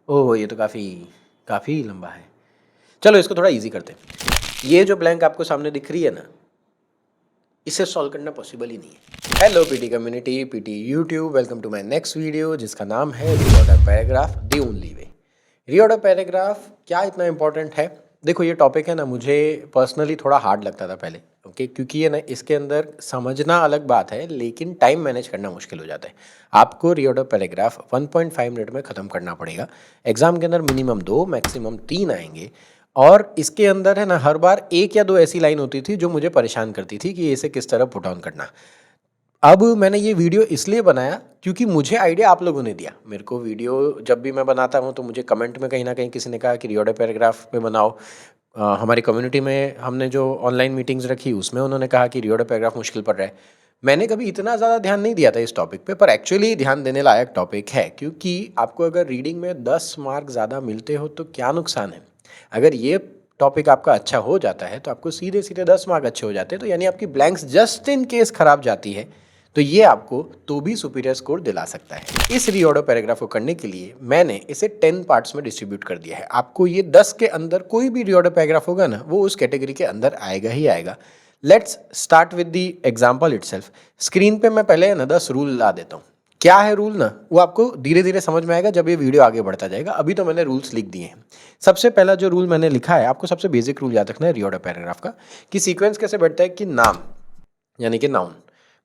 ओह! ये तो काफ़ी काफ़ी लंबा है। चलो इसको थोड़ा ईज़ी करते हैं। ये जो ब्लैंक आपको सामने दिख रही है ना, इसे सॉल्व करना पॉसिबल ही नहीं है। Hello PT community, PT YouTube, welcome to my next video जिसका नाम है reorder paragraph the only way. Reorder paragraph क्या इतना इंपॉर्टेंट है? देखो ये टॉपिक है ना, मुझे पर्सनली थोड़ा हार्ड लगता था पहले, ओके, क्योंकि ये ना इसके अंदर समझना अलग बात है लेकिन टाइम मैनेज करना मुश्किल हो जाता है। आपको रीऑर्डर पैराग्राफ 1.5 मिनट में ख़त्म करना पड़ेगा। एग्जाम के अंदर मिनिमम 2 मैक्सिमम 3 आएंगे और इसके अंदर है ना हर बार एक या दो ऐसी लाइन होती थी जो मुझे परेशान करती थी कि इसे किस तरह पुट ऑन करना। अब मैंने ये वीडियो इसलिए बनाया क्योंकि मुझे आइडिया आप लोगों ने दिया। मेरे को वीडियो जब भी मैं बनाता हूँ तो मुझे कमेंट में कहीं ना कहीं किसी ने कहा कि रियोडो पैराग्राफ पे बनाओ। हमारी कम्युनिटी में हमने जो ऑनलाइन मीटिंग्स रखी उसमें उन्होंने कहा कि रियोडो पैराग्राफ मुश्किल पड़ रहा है। मैंने कभी इतना ज़्यादा ध्यान नहीं दिया था इस टॉपिक पे, पर एक्चुअली ध्यान देने लायक टॉपिक है क्योंकि आपको अगर रीडिंग में 10 मार्क ज़्यादा मिलते हो तो क्या नुकसान है। अगर ये टॉपिक आपका अच्छा हो जाता है तो आपको सीधे सीधे 10 मार्क अच्छे हो जाते हैं, तो यानी आपकी ब्लैंक्स जस्ट इन केस खराब जाती है तो ये आपको तो भी सुपीरियर स्कोर दिला सकता है। इस रीऑर्डर पैराग्राफ को करने के लिए मैंने इसे 10 पार्ट्स में डिस्ट्रीब्यूट कर दिया है। आपको ये 10 के अंदर कोई भी रीऑर्डर पैराग्राफ होगा ना, वो उस कैटेगरी के अंदर आएगा ही आएगा। Let's start with the example itself. Screen पे मैं पहले ना 10 रूल ला देता हूँ। क्या है रूल ना, वो आपको धीरे धीरे समझ में आएगा जब ये वीडियो आगे बढ़ता जाएगा। अभी तो मैंने रूल्स लिख दिए हैं। सबसे पहला जो रूल मैंने लिखा है, आपको सबसे बेसिक रूल याद रखना है रीऑर्डर पैराग्राफ का, कि सीक्वेंस कैसे बैठता है कि नाम यानी कि नाउन,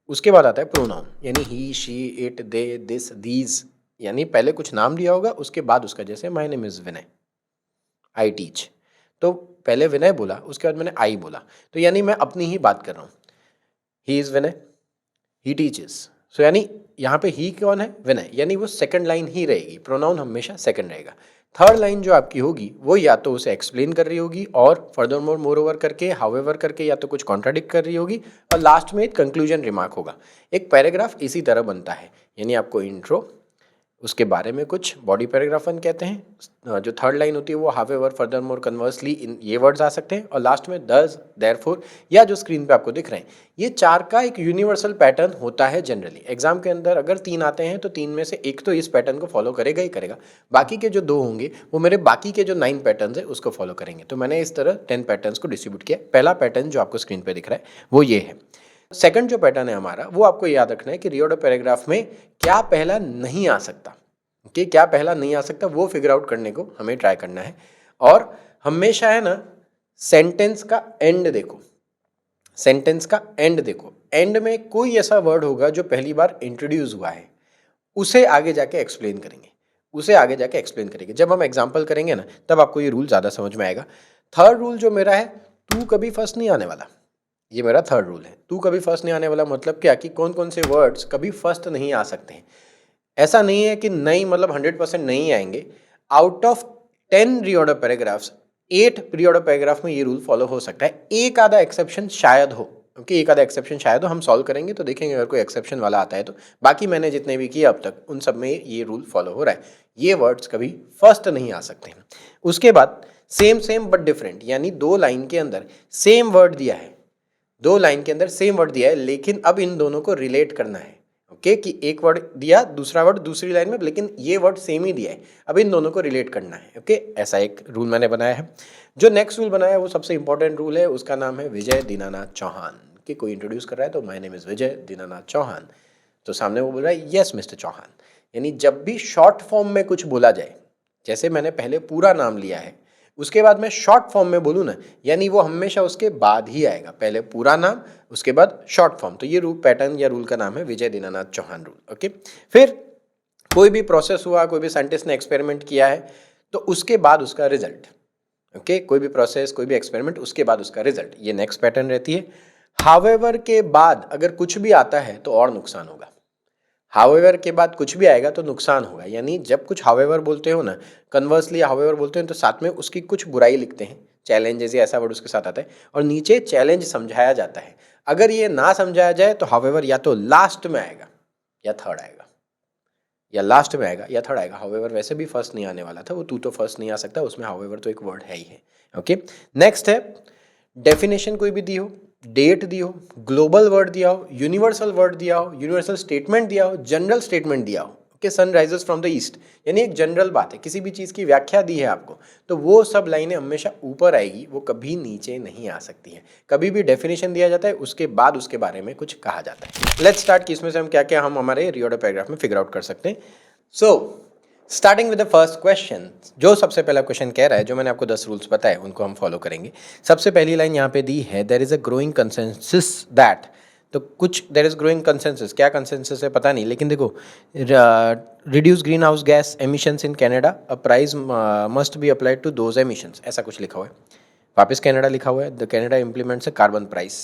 उसके बाद आता है प्रोनाउन यानी he she it they this these, यानी पहले कुछ नाम दिया होगा उसके बाद उसका, जैसे my name is Vinay, I teach, तो पहले विनय बोला उसके बाद मैंने आई बोला, तो यानी मैं अपनी ही बात कर रहा हूँ। He is Vinay, he teaches, सो यानी यहाँ पे ही कौन है, विनय, यानी वो सेकंड लाइन ही रहेगी, प्रोनाउन हमेशा सेकंड रहेगा। थर्ड लाइन जो आपकी होगी वो या तो उसे एक्सप्लेन कर रही होगी और फर्दर मोर मोर ओवर करके, हाउएवर करके, या तो कुछ कॉन्ट्राडिक्ट कर रही होगी, और लास्ट में एक कंक्लूजन रिमार्क होगा। एक पैराग्राफ इसी तरह बनता है, यानी आपको इंट्रो, उसके बारे में कुछ, बॉडी पैराग्राफ वन कहते हैं, जो थर्ड लाइन होती है वो हावेवर, फर्दर मोर, कन्वर्सली, इन ये वर्ड्स आ सकते हैं, और लास्ट में दस, देयरफॉर, या जो स्क्रीन पे आपको दिख रहे हैं। ये चार का एक यूनिवर्सल पैटर्न होता है जनरली। एग्जाम के अंदर अगर 3 आते हैं तो 3 में से एक तो इस पैटर्न को फॉलो करेगा ही करेगा, बाकी के जो 2 होंगे वो मेरे बाकी के जो 9 पैटर्न है उसको फॉलो करेंगे। तो मैंने इस तरह 10 पैटर्न को डिस्ट्रीब्यूट किया। पहला पैटर्न जो आपको स्क्रीन पर दिख रहा है वो ये है। सेकंड जो पैटर्न है हमारा, वो आपको याद रखना है कि रीऑर्डर पैराग्राफ में क्या पहला नहीं आ सकता, कि क्या पहला नहीं आ सकता वो फिगर आउट करने को हमें ट्राई करना है। और हमेशा है ना, सेंटेंस का एंड देखो, सेंटेंस का एंड देखो, एंड में कोई ऐसा वर्ड होगा जो पहली बार इंट्रोड्यूस हुआ है, उसे आगे जाके एक्सप्लेन करेंगे, उसे आगे जाके एक्सप्लेन करेंगे। जब हम एग्जाम्पल करेंगे ना तब आपको ये रूल ज़्यादा समझ में आएगा। थर्ड रूल जो मेरा है, तू कभी फर्स्ट नहीं आने वाला, ये मेरा थर्ड रूल है। तू कभी फर्स्ट नहीं आने वाला मतलब क्या, कि कौन कौन से वर्ड्स कभी फर्स्ट नहीं आ सकते हैं। ऐसा नहीं है कि नहीं मतलब 100% नहीं आएंगे। Out of 10 reorder paragraphs 8 reorder paragraph में ये रूल फॉलो हो सकता है। एक आधा एक्सेप्शन शायद हो, क्योंकि एक आधा एक्सेप्शन शायद हो, हम सॉल्व करेंगे तो देखेंगे अगर कोई एक्सेप्शन वाला आता है तो। बाकी मैंने जितने भी किए अब तक उन सब में ये रूल फॉलो हो रहा है, ये वर्ड्स कभी फर्स्ट नहीं आ सकते हैं। उसके बाद सेम सेम बट डिफरेंट, यानी 2 लाइन के अंदर सेम वर्ड दिया है, 2 लाइन के अंदर सेम वर्ड दिया है, लेकिन अब इन दोनों को रिलेट करना है। ओके, कि एक वर्ड दिया, दूसरा वर्ड दूसरी लाइन में, लेकिन ये वर्ड सेम ही दिया है, अब इन दोनों को रिलेट करना है। ओके, ऐसा एक रूल मैंने बनाया है। जो नेक्स्ट रूल बनाया है वो सबसे इंपॉर्टेंट रूल है, उसका नाम है विजय दीनानाथ चौहान। कि कोई इंट्रोड्यूस कर रहा है तो माय नेम इज विजय दीनानाथ चौहान, तो सामने वो बोल रहा है यस मिस्टर चौहान। यानी जब भी शॉर्ट फॉर्म में कुछ बोला जाए, जैसे मैंने पहले पूरा नाम लिया है उसके बाद मैं शॉर्ट फॉर्म में बोलूँ ना, यानी वो हमेशा उसके बाद ही आएगा, पहले पूरा नाम उसके बाद शॉर्ट फॉर्म। तो ये रूल पैटर्न या रूल का नाम है विजय दीनानाथ चौहान रूल। ओके, फिर कोई भी प्रोसेस हुआ, कोई भी साइंटिस्ट ने एक्सपेरिमेंट किया है तो उसके बाद उसका रिजल्ट। ओके, कोई भी प्रोसेस, कोई भी एक्सपेरिमेंट, उसके बाद उसका रिजल्ट, ये नेक्स्ट पैटर्न रहती है। हावेवर के बाद अगर कुछ भी आता है तो और नुकसान होगा, हावेवर के बाद कुछ भी आएगा तो नुकसान होगा। यानी जब कुछ हावेवर बोलते हो ना, कन्वर्सली हावेवर बोलते हैं तो साथ में उसकी कुछ बुराई लिखते हैं, चैलेंजेस या ऐसा वर्ड उसके साथ आता है, और नीचे चैलेंज समझाया जाता है। अगर ये ना समझाया जाए तो हावेवर या तो लास्ट में आएगा या थर्ड आएगा, या लास्ट में आएगा या थर्ड आएगा। हावेवर वैसे भी फर्स्ट नहीं आने वाला था, वो तू तो फर्स्ट नहीं आ सकता, उसमें हावेवर तो एक वर्ड है ही है। ओके, नेक्स्ट है डेफिनेशन कोई भी दी हो, डेट दी हो, ग्लोबल वर्ड दिया हो, यूनिवर्सल वर्ड दिया हो, यूनिवर्सल स्टेटमेंट दिया हो, जनरल स्टेटमेंट दिया हो, कि sun rises from the east, यानी एक जनरल बात है, किसी भी चीज़ की व्याख्या दी है आपको तो वो सब लाइनें हमेशा ऊपर आएगी, वो कभी नीचे नहीं आ सकती हैं। कभी भी डेफिनेशन दिया जाता है उसके बाद उसके बारे में कुछ कहा जाता है। लेट्स स्टार्ट कि इसमें से हम क्या क्या हम हमारे रीऑर्डर पैराग्राफ में फिगर आउट कर सकते हैं। So starting with the first question, जो सबसे पहला क्वेश्चन कह रहा है, जो मैंने आपको 10 रूल्स बताए उनको हम फॉलो करेंगे। सबसे पहली लाइन यहाँ पे दी है, there is a growing consensus that, तो कुछ देयर इज ग्रोइंग कंसेंसस, क्या कंसेंसस है पता नहीं, लेकिन देखो reduce green house gas emissions in Canada, a price must be applied to those emissions, ऐसा कुछ लिखा हुआ है। वापस कनाडा लिखा हुआ है, the Canada implements a carbon price.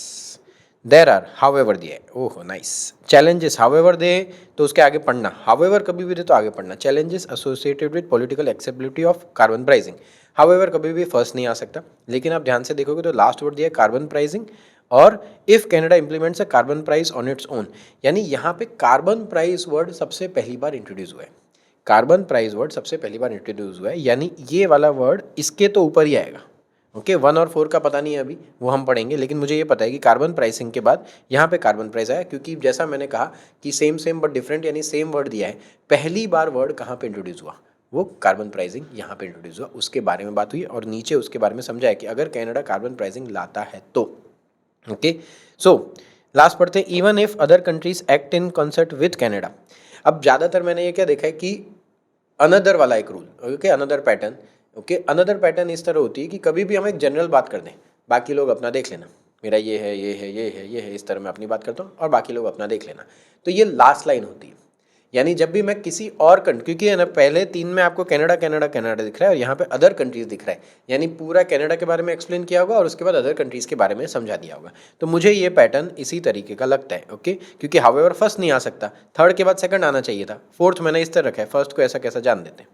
There are however दिया है, ओह नाइस। चैलेंजेस हाउएवर दे तो उसके आगे पढ़ना, हाउएवर कभी भी दे तो आगे पढ़ना। Challenges associated with political acceptability of carbon pricing, however कभी भी फर्स्ट नहीं आ सकता, लेकिन आप ध्यान से देखोगे तो लास्ट वर्ड दिया है कार्बन प्राइसिंग, और if Canada implements a carbon price on its own, यानी यहाँ पे कार्बन प्राइस वर्ड सबसे पहली बार इंट्रोड्यूस हुआ है। कार्बन प्राइस वर्ड सबसे पहली बार इंट्रोड्यूस हुआ है, यानी ये वाला वर्ड इसके तो ऊपर ही आएगा। ओके 1 और 4 का पता नहीं है अभी, वो हम पढ़ेंगे, लेकिन मुझे ये पता है कि कार्बन प्राइसिंग के बाद यहाँ पे कार्बन प्राइस आया, क्योंकि जैसा मैंने कहा कि सेम सेम बट डिफरेंट, यानी सेम वर्ड दिया है, पहली बार वर्ड कहाँ पे इंट्रोड्यूस हुआ, वो कार्बन प्राइसिंग यहाँ पे इंट्रोड्यूस हुआ, उसके बारे में बात हुई, और नीचे उसके बारे में समझा है कि अगर कनाडा कार्बन प्राइसिंग लाता है तो। ओके सो लास्ट पढ़ते हैं, even if other countries act in concert with Canada. अब ज़्यादातर मैंने ये क्या देखा है कि अनदर वाला एक rule, okay another pattern, okay another pattern इस तरह होती है कि कभी भी हम एक जनरल बात कर दें, बाकी लोग अपना देख लेना, मेरा ये है ये है ये है ये है, इस तरह मैं अपनी बात करता हूँ और बाकी लोग अपना देख लेना, तो ये लास्ट लाइन होती है। यानी जब भी मैं किसी और क्योंकि है ना, पहले 3 में आपको कनाडा कनाडा कनाडा दिख रहा है और यहाँ पे अदर कंट्रीज दिख रहा है, यानी पूरा कनाडा के बारे में एक्सप्लेन किया होगा और उसके बाद अदर कंट्रीज के बारे में समझा दिया होगा। तो मुझे ये पैटर्न इसी तरीके का लगता है, ओके क्योंकि हाउएवर फर्स्ट नहीं आ सकता, थर्ड के बाद सेकंड आना चाहिए था, फोर्थ मैंने इस तरह रखा है, फर्स्ट को ऐसा कैसा जान देते हैं।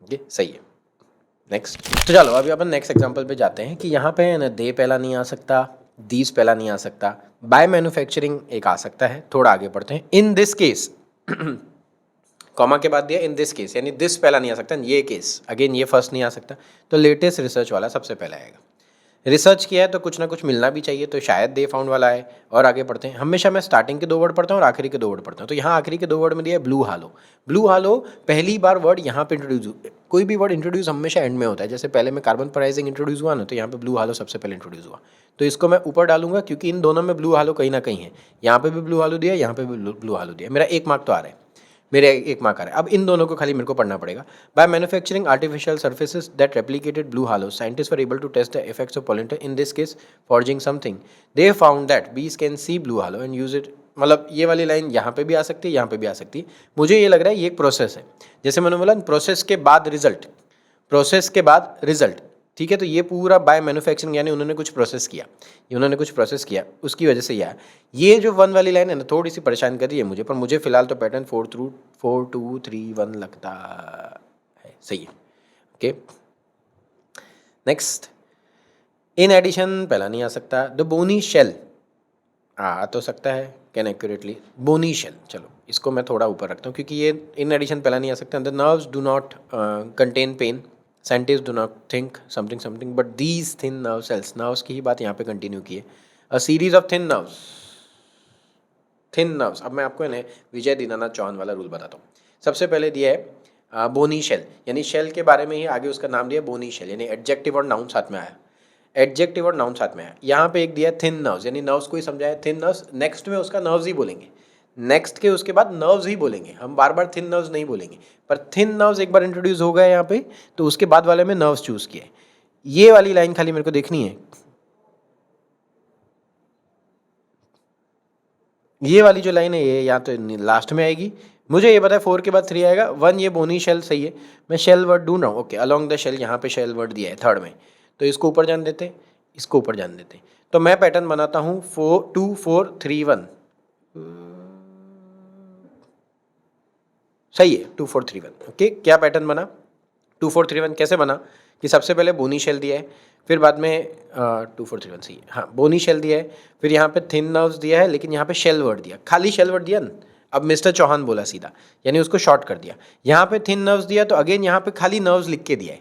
ओके सही है, नेक्स्ट। तो चलो अभी अपन नेक्स्ट एग्जांपल पे जाते हैं कि यहाँ पे है ना, दे पहला नहीं आ सकता, दीज पहला नहीं आ सकता, बाय मैन्युफैक्चरिंग एक आ सकता है। थोड़ा आगे पढ़ते हैं, इन दिस केस कॉमा के बाद दिया इन दिस केस, यानी दिस पहला नहीं आ सकता, ये केस अगेन ये फर्स्ट नहीं आ सकता, तो लेटेस्ट रिसर्च वाला सबसे पहले आएगा। रिसर्च किया है तो कुछ ना कुछ मिलना भी चाहिए, तो शायद दे फाउंड वाला है। और आगे पढ़ते हैं, हमेशा मैं स्टार्टिंग के 2 वर्ड पढ़ता हूँ और आखिरी के 2 वर्ड पढ़ता हूँ, तो यहाँ आखिरी के 2 वर्ड में दिया है ब्लू हालो। ब्लू हालो पहली बार वर्ड यहाँ पे इंट्रोड्यूस, कोई भी वर्ड इंट्रोड्यूस हमेशा एंड में होता है, जैसे पहले में कार्बन प्राइसिंग इंट्रोड्यूस हुआ ना, तो यहाँ पे ब्लू हालो सबसे पहले इंट्रोड्यूस हुआ, तो इसको मैं ऊपर डालूंगा क्योंकि इन दोनों में ब्लू हालो कहीं ना कहीं है। यहाँ पे भी ब्लू हालो दिया, यहाँ पे भी ब्लू हालो दिया, मेरा 1 मार्क तो आ रहा है, मेरे 1 मार्क आ रहा है। अब इन दोनों को खाली मेरे को पढ़ना पड़ेगा। By manufacturing artificial surfaces that replicated blue halo, scientist were able to test the effects of pollutant, in this case foraging something, they found that bees can see blue halo and use it. मतलब ये वाली line यहाँ पे भी आ सकती है, यहाँ पे भी आ सकती है। मुझे ये लग रहा है ये एक प्रोसेस है, जैसे मैंने बोला प्रोसेस के बाद रिजल्ट, प्रोसेस के बाद रिजल्ट, ठीक है। तो ये पूरा बाय मैन्युफैक्चरिंग यानी उन्होंने कुछ प्रोसेस किया, ये उन्होंने कुछ प्रोसेस किया, उसकी वजह से ये जो 1 वाली लाइन है ना, थोड़ी सी परेशान कर रही है मुझे, पर मुझे फिलहाल तो पैटर्न 4 2 3 1 लगता है, सही है। ओके नेक्स्ट, इन एडिशन पहला नहीं आ सकता, द बोनी शेल आ तो सकता है, कैन एक्यूरेटली बोनी शेल, चलो इसको मैं थोड़ा ऊपर रखता हूँ क्योंकि ये इन एडिशन पहला नहीं आ सकता। The nerves do not contain pain, scientist do not think something something but these thin nerve cells, nerves की ही बात यहाँ पे कंटिन्यू की है। A series of thin nerves, thin nerves. अब मैं आपको है ना विजय दीनानाथ चौहान वाला रूल बताता हूँ। सबसे पहले दिया है बोनी शेल, यानी शेल के बारे में ही आगे उसका नाम दिया बोनी शेल, यानी एडजेक्टिव और नाउन साथ में आया, एडजेक्टिव और नाउन साथ में आया। यहाँ पे एक दिया थिन नर्व्स, यानी नर्व्स को ही समझाया थिन नर्व्स, नेक्स्ट में उसका नर्व्स ही बोलेंगे, नेक्स्ट के उसके बाद नर्व्स ही बोलेंगे, हम बार बार थिन नर्व्स नहीं बोलेंगे, पर थिन नर्व्स एक बार इंट्रोड्यूस हो गए यहाँ पे, तो उसके बाद वाले में नर्व्स चूज किए। ये वाली लाइन खाली मेरे को देखनी है, ये वाली जो लाइन है ये या तो लास्ट में आएगी, मुझे ये पता है 4 के बाद 3 आएगा। 1 ये बोनी शेल सही है, मैं शेल वर्ड ढूंढ रहा हूँ। ओके अलोंग द शेल, यहाँ पे शेल वर्ड दिया है थर्ड में, तो इसको ऊपर जान देते, इसको ऊपर जान देते, तो मैं पैटर्न बनाता हूँ 4 2 4 3 1, सही है 2 4 3 1। ओके क्या पैटर्न बना 2 4 3 1, कैसे बना कि सबसे पहले बोनी शेल दिया है, फिर बाद में 2 4 3 1 सही है, हाँ बोनी शेल दिया है, फिर यहाँ पे थिन नर्व्स दिया है, लेकिन यहाँ पे शेल वर्ड दिया, खाली शेल वर्ड दिया ना। अब मिस्टर चौहान बोला सीधा, यानी उसको शॉर्ट कर दिया। यहाँ पे थिन नर्व्स दिया, तो अगेन यहाँ पे खाली नर्व्स लिख के दिया है,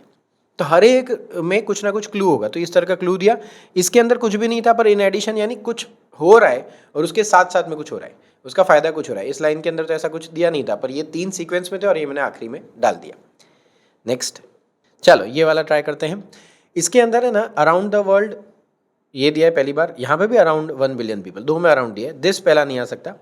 तो हर एक में कुछ ना कुछ क्लू होगा, तो इस तरह का क्लू दिया। इसके अंदर कुछ भी नहीं था, पर इन एडिशन यानी कुछ हो रहा है और उसके साथ साथ में कुछ हो रहा है। उसका फ़ायदा कुछ हो रहा है। इस लाइन के अंदर तो ऐसा कुछ दिया नहीं था, पर ये 3 सीक्वेंस में थे और ये मैंने आखिरी में डाल दिया। नेक्स्ट, चलो ये वाला ट्राई करते हैं। इसके अंदर है ना अराउंड द वर्ल्ड ये दिया है पहली बार, यहाँ पे भी अराउंड 1 बिलियन पीपल, दो में अराउंड दिया है। दिस पहला नहीं आ सकता।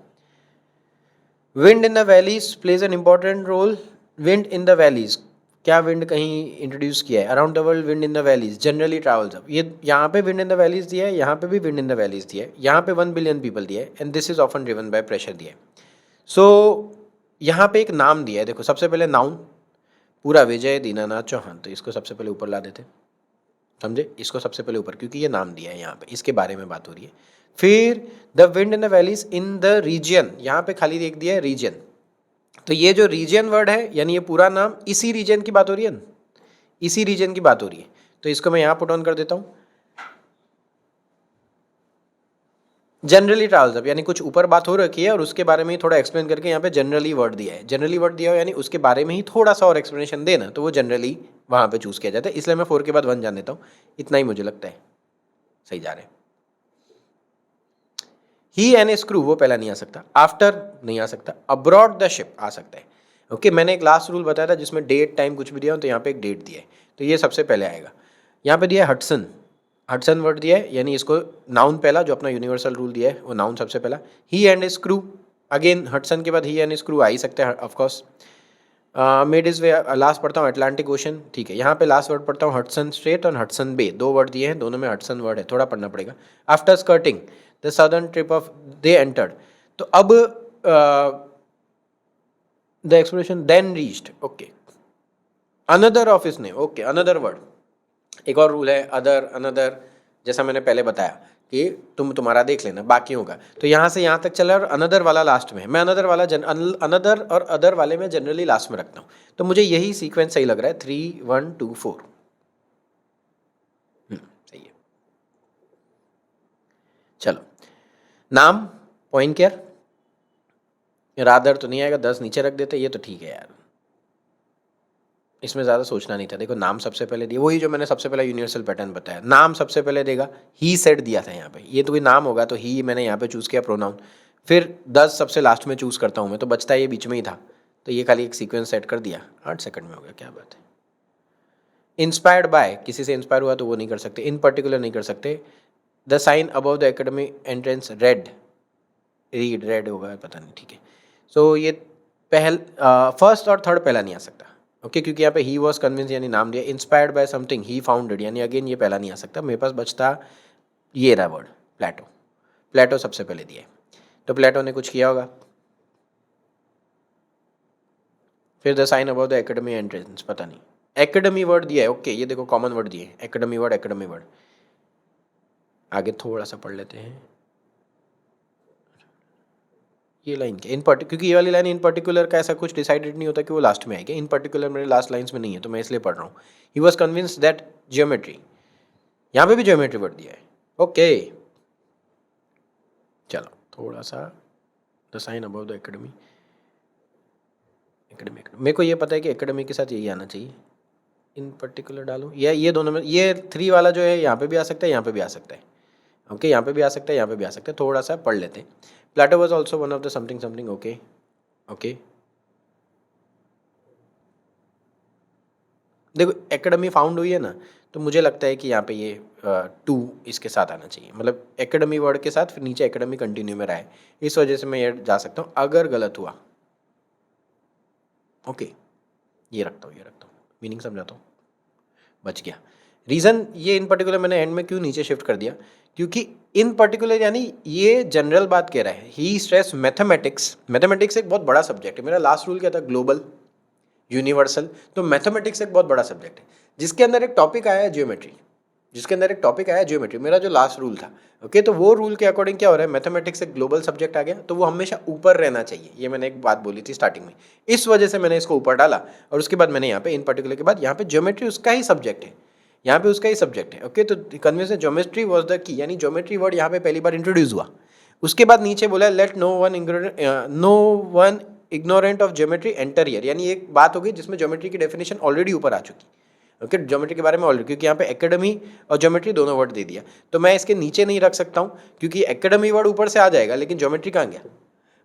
Wind in the valleys plays an important role. Wind in the valleys, क्या विंड कहीं इंट्रोड्यूस किया है? Around the world wind in the valleys generally travels up. ये यहाँ पे विंड इन द वैलीज दिया है, यहाँ पे भी विंड इन द वैलीज दिया है, यहाँ पे 1 बिलियन पीपल दिया है, and this is often driven by pressure दिया है। सो यहाँ पे एक नाम दिया है, देखो सबसे पहले नाउन पूरा विजय दीनानाथ चौहान, तो इसको सबसे पहले ऊपर ला देते, समझे? इसको सबसे पहले ऊपर, क्योंकि ये नाम दिया है यहाँ पे, इसके बारे में बात हो रही है। फिर the wind in the valleys in the region, यहाँ पे खाली एक दिया है रीजन, तो ये जो रीजन वर्ड है यानी ये पूरा नाम इसी रीजन की बात हो रही है ना, इसी रीजन की बात हो रही है, तो इसको मैं यहाँ पुट ऑन कर देता हूँ। जनरली ट्रैवल्स अप यानी कुछ ऊपर बात हो रखी है और उसके बारे में ही थोड़ा एक्सप्लेन करके यहाँ पे जनरली वर्ड दिया है। जनरली वर्ड दिया हो यानी उसके बारे में ही थोड़ा सा और एक्सप्लेनेशन देना, तो वो जनरली वहाँ पे चूज किया जाता है। इसलिए मैं 4 के बाद 1 जान देता हूँ, इतना ही मुझे लगता है सही जा रहे हैं। ही एन ए स्क्रू वो पहला नहीं आ सकता। आफ्टर नहीं आ सकता। अब्रॉड द शिप आ सकता है। ओके, मैंने एक लास्ट रूल बताया था जिसमें डेट टाइम कुछ भी दिया हो, तो यहाँ पे एक डेट दिया है, तो ये सबसे पहले आएगा। यहाँ पे दिया है हडसन, हडसन वर्ड दिया है यानी इसको नाउन पहला, जो अपना यूनिवर्सल रूल दिया है वो नाउन सबसे पहला। He and a screw, again Hudson के बाद ही एंड ए स्क्रू आ ही सकते हैं of course. Made is way, last पढ़ता हूँ अटलांटिक ओशन, ठीक है। यहाँ पे लास्ट वर्ड पढ़ता हूँ हडसन स्ट्रेट और हडसन बे, दो वर्ड दिए हैं, दोनों में हडसन वर्ड है, थोड़ा पढ़ना पड़ेगा। After skirting the southern trip of they entered, तो अब the expression then reached, okay. Another of इसने, ओके अनदर वर्ड, एक और रूल है अदर अनदर, जैसा मैंने पहले बताया कि तुम्हारा देख लेना बाकी होगा, तो यहाँ से यहाँ तक चला और अनदर वाला लास्ट में है। मैं अनदर वाला अनदर और अदर वाले में जनरली लास्ट में रखता हूँ, तो मुझे यही सीक्वेंस सही लग रहा है, 3 1 2 4 सही है। चलो, नाम पॉइंट केयर, रादर तो नहीं आएगा, 10 नीचे रख देते, ये तो ठीक है यार, इसमें ज़्यादा सोचना नहीं था। देखो नाम सबसे पहले दिया, वही जो मैंने सबसे पहले यूनिवर्सल पैटर्न बताया, नाम सबसे पहले देगा। ही सेड दिया था यहाँ पे, ये तो कोई नाम होगा तो ही मैंने यहाँ पे चूज़ किया प्रोनाउन। फिर 10 सबसे लास्ट में चूज़ करता हूँ मैं, तो बचता ये बीच में ही था, तो ये खाली एक सीक्वेंस सेट कर दिया, 8 सेकंड में हो गया, क्या बात है। इंस्पायर्ड बाय, किसी से इंस्पायर हुआ तो वो नहीं कर सकते, इन पर्टिकुलर नहीं कर सकते। The sign above the academy entrance read, read read होगा पता नहीं, ठीक है। सो ये फर्स्ट और थर्ड पहला नहीं आ सकता, ओके, क्योंकि यहाँ पे ही वॉज कन्विंस यानी नाम दिया। Inspired by something he founded यानी अगेन ये पहला नहीं आ सकता। मेरे पास बचता ये रहा वर्ड प्लेटो, प्लेटो सबसे पहले दिया है, तो प्लेटो ने कुछ किया होगा। फिर the sign about the academy entrance, पता नहीं, एकेडमी वर्ड दिया है, ओके, ये देखो कॉमन वर्ड दिए, एकेडमी वर्ड एकेडमी वर्ड। आगे थोड़ा सा पढ़ लेते हैं ये लाइन के इन क्योंकि ये वाली लाइन इन पर्टिकुलर का ऐसा कुछ डिसाइडेड नहीं होता कि वो लास्ट में आएगी, इन पर्टिकुलर मेरे लास्ट लाइन्स में नहीं है, तो मैं इसलिए पढ़ रहा हूँ। He was convince that geometry, यहाँ पे भी जियोमेट्री वर्ड दिया है, ओके। चलो थोड़ा सा the sign about the academy, academy मेरे को ये पता है कि एकेडमी के साथ यही आना चाहिए, इन पर्टिकुलर डालूँ या ये दोनों में, ये 3 वाला जो है यहाँ पे भी आ सकता है, यहाँ पे भी आ सकता है, ओके, यहाँ पे भी आ सकता है, यहाँ पे भी आ सकता है, थोड़ा सा पढ़ लेते हैं। Plato was also one of the something something, okay okay. देखो एकेडमी फाउंड हुई है ना, तो मुझे लगता है कि यहाँ पे ये 2 इसके साथ आना चाहिए, मतलब एकेडमी वर्ड के साथ फिर नीचे एकेडमी कंटिन्यू में रहा है, इस वजह से मैं ये जा सकता हूँ। अगर गलत हुआ, ओके, ये रखता हूँ, ये रखता हूँ, मीनिंग समझाता हूँ, बच गया। रीज़न ये इन पर्टिकुलर मैंने एंड में क्यों नीचे शिफ्ट कर दिया, क्योंकि इन पर्टिकुलर यानी ये जनरल बात कह रहा है। ही स्ट्रेस मैथमेटिक्स, मैथमेटिक्स एक बहुत बड़ा सब्जेक्ट है, मेरा लास्ट रूल क्या था, ग्लोबल यूनिवर्सल, तो मैथमेटिक्स एक बहुत बड़ा सब्जेक्ट है जिसके अंदर एक टॉपिक आया है ज्योमेट्री, जिसके अंदर एक टॉपिक आया है ज्योमेट्री, मेरा जो लास्ट रूल था, ओके। तो वो रूल के अकॉर्डिंग क्या हो रहा है, मैथमेटिक्स एक ग्लोबल सब्जेक्ट आ गया, तो वो हमेशा ऊपर रहना चाहिए, ये मैंने एक बात बोली थी स्टार्टिंग में, इस वजह से मैंने इसको ऊपर डाला। और उसके बाद मैंने यहाँ पे इन पर्टिकुलर के बाद यहाँ पे ज्योमेट्री उसका ही सब्जेक्ट है, यहाँ पे उसका ही सब्जेक्ट है, ओके। तो convince geometry was the key, यानी ज्योमेट्री वर्ड यहाँ पे पहली बार इंट्रोड्यूस हुआ। उसके बाद नीचे बोला let no one ignorant of geometry enter here, यानी एक बात होगी जिसमें ज्योमेट्री की डेफिनेशन ऑलरेडी ऊपर आ चुकी, ओके, ज्योमेट्री के बारे में ऑलरेडी, क्योंकि यहाँ पे एकेडमी और ज्योमेट्री दोनों वर्ड दे दिया, तो मैं इसके नीचे नहीं रख सकता हूँ क्योंकि एकेडमी वर्ड ऊपर से आ जाएगा, लेकिन ज्योमेट्री कहाँ गया,